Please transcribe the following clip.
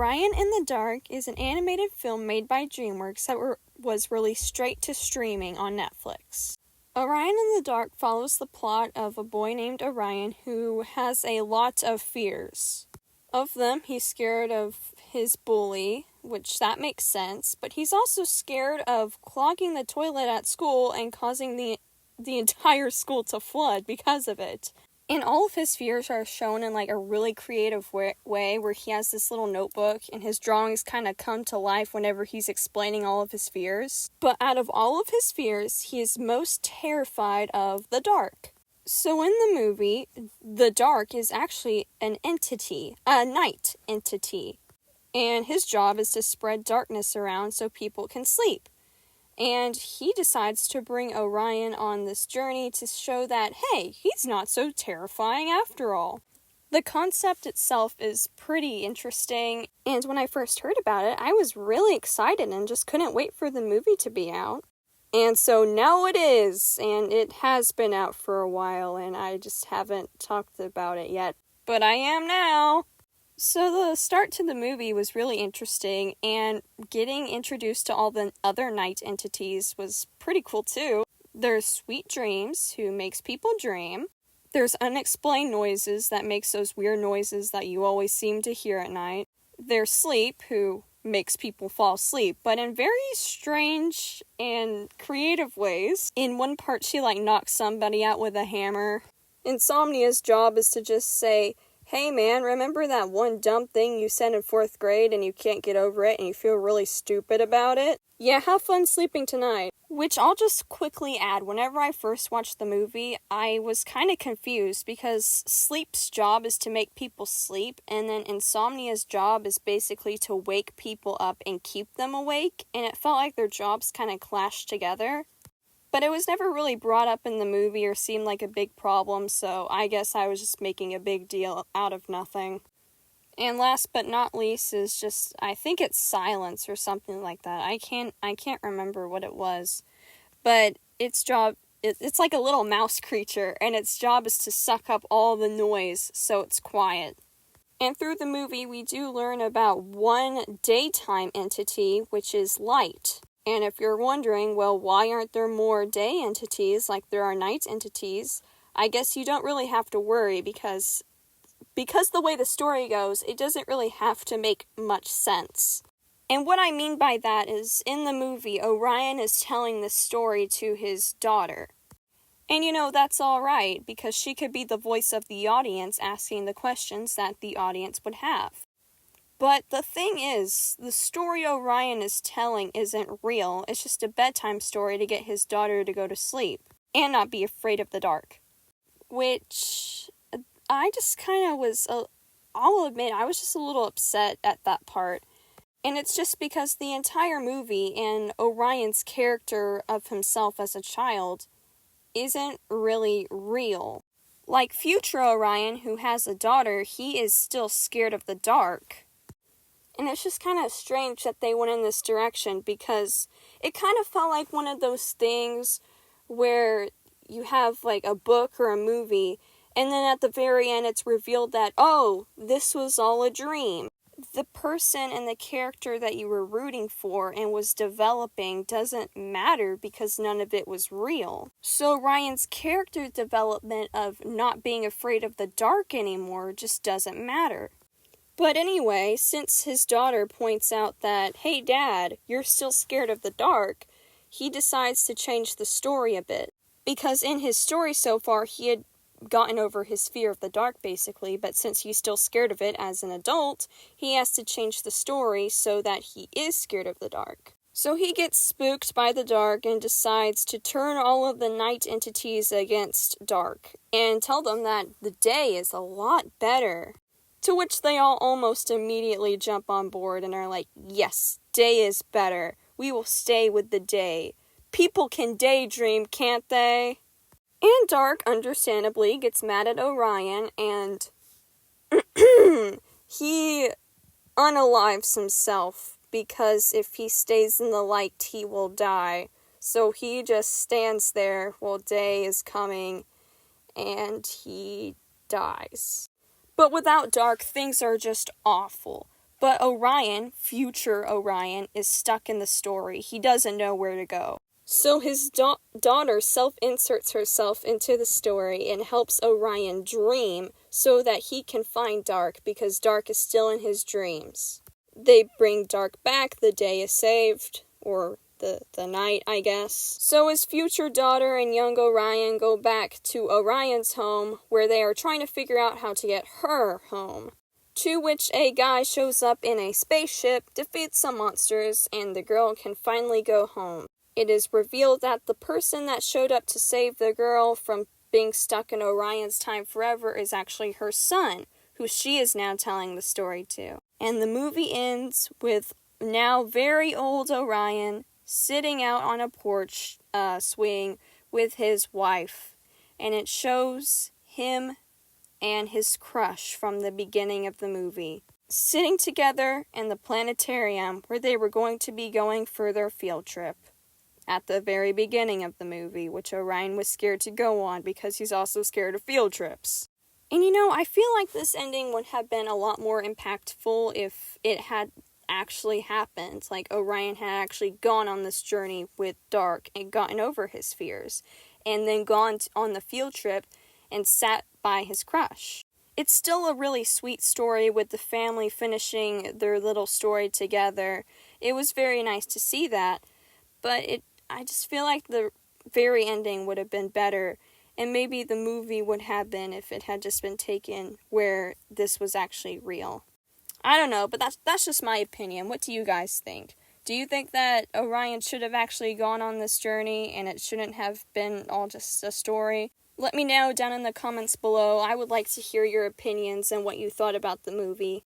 Orion in the Dark is an animated film made by DreamWorks that was released straight to streaming on Netflix. Orion in the Dark follows the plot of a boy named Orion who has a lot of fears. Of them, he's scared of his bully, which that makes sense, but he's also scared of clogging the toilet at school and causing the entire school to flood because of it. And all of his fears are shown in a really creative way where he has this little notebook and his drawings kind of come to life whenever he's explaining all of his fears. But out of all of his fears, he is most terrified of the dark. So in the movie, the dark is actually an entity, a night entity. And his job is to spread darkness around so people can sleep. And he decides to bring Orion on this journey to show that, hey, he's not so terrifying after all. The concept itself is pretty interesting, and when I first heard about it, I was really excited and just couldn't wait for the movie to be out. And so now it is, and it has been out for a while, and I just haven't talked about it yet, but I am now. So the start to the movie was really interesting, and getting introduced to all the other night entities was pretty cool too. There's Sweet Dreams, who makes people dream. There's Unexplained Noises, that makes those weird noises that you always seem to hear at night. There's Sleep, who makes people fall asleep, but in very strange and creative ways. In one part, she knocks somebody out with a hammer. Insomnia's job is to just say, hey man, remember that one dumb thing you said in 4th grade and you can't get over it and you feel really stupid about it? Yeah, have fun sleeping tonight. Which I'll just quickly add, whenever I first watched the movie, I was kind of confused because Sleep's job is to make people sleep, and then Insomnia's job is basically to wake people up and keep them awake, and it felt like their jobs kind of clashed together. But it was never really brought up in the movie or seemed like a big problem, so I guess I was just making a big deal out of nothing. And last but not least is just, I think it's Silence or something like that. I can't remember what it was. But its job, it's like a little mouse creature, and its job is to suck up all the noise so it's quiet. And through the movie, we do learn about one daytime entity, which is light. And if you're wondering, well, why aren't there more day entities like there are night entities? I guess you don't really have to worry because the way the story goes, it doesn't really have to make much sense. And what I mean by that is, in the movie, Orion is telling this story to his daughter. And that's alright, because she could be the voice of the audience asking the questions that the audience would have. But the thing is, the story Orion is telling isn't real. It's just a bedtime story to get his daughter to go to sleep and not be afraid of the dark. Which I just kind of was, I'll admit, I was just a little upset at that part. And it's just because the entire movie and Orion's character of himself as a child isn't really real. Like future Orion, who has a daughter, he is still scared of the dark. And it's just kind of strange that they went in this direction, because it kind of felt like one of those things where you have a book or a movie, and then at the very end it's revealed that, oh, this was all a dream. The person and the character that you were rooting for and was developing doesn't matter because none of it was real. So Ryan's character development of not being afraid of the dark anymore just doesn't matter. But anyway, since his daughter points out that, hey dad, you're still scared of the dark, he decides to change the story a bit. Because in his story so far, he had gotten over his fear of the dark basically, but since he's still scared of it as an adult, he has to change the story so that he is scared of the dark. So he gets spooked by the dark and decides to turn all of the night entities against dark and tell them that the day is a lot better. To which they all almost immediately jump on board and are like, yes, day is better. We will stay with the day. People can daydream, can't they? And Dark, understandably, gets mad at Orion and he unalives himself because if he stays in the light, he will die. So he just stands there while day is coming and he dies. But without Dark, things are just awful. But Orion, future Orion, is stuck in the story. He doesn't know where to go. So his daughter self-inserts herself into the story and helps Orion dream so that he can find Dark, because Dark is still in his dreams. They bring Dark back, the day is saved, or the night, I guess. So his future daughter and young Orion go back to Orion's home, where they are trying to figure out how to get her home. To which a guy shows up in a spaceship, defeats some monsters, and the girl can finally go home. It is revealed that the person that showed up to save the girl from being stuck in Orion's time forever is actually her son, who she is now telling the story to. And the movie ends with now very old Orion sitting out on a porch swing with his wife. And it shows him and his crush from the beginning of the movie, sitting together in the planetarium where they were going to be going for their field trip at the very beginning of the movie, which Orion was scared to go on because he's also scared of field trips. And I feel like this ending would have been a lot more impactful if it had actually happened. Like Orion had actually gone on this journey with Dark and gotten over his fears, and then gone on the field trip and sat by his crush. It's still a really sweet story with the family finishing their little story together. It was very nice to see that, but I just feel like the very ending would have been better, and maybe the movie would have been if it had just been taken where this was actually real. I don't know, but that's just my opinion. What do you guys think? Do you think that Orion should have actually gone on this journey and it shouldn't have been all just a story? Let me know down in the comments below. I would like to hear your opinions and what you thought about the movie.